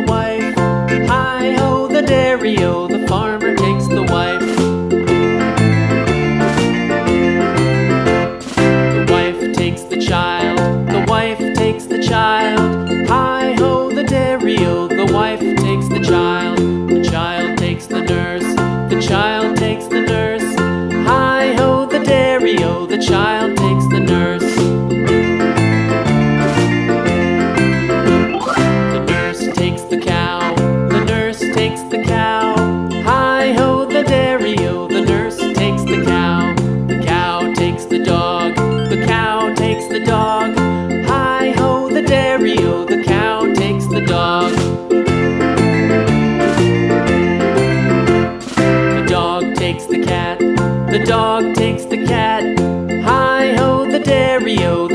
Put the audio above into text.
wife. Hi-ho, the dairy-o, the farmer takes the wife. The wife takes the child, the wife takes the child. Hi-ho, the dairy-o, the wife takes the child. The child takes the nurse, the child takes the nurse. Hi-ho, the dairy-o, the child takes the nurse. The nurse takes the cow, the nurse takes the cow. Hi-ho, the dairy-o, the nurse takes the cow. The cow takes the dog, the cow takes the dog. Hi-ho, the dairy-o, the cow takes the dog. The dog takes the cat, the dog takes the cat. Hi-ho, the dairy-o,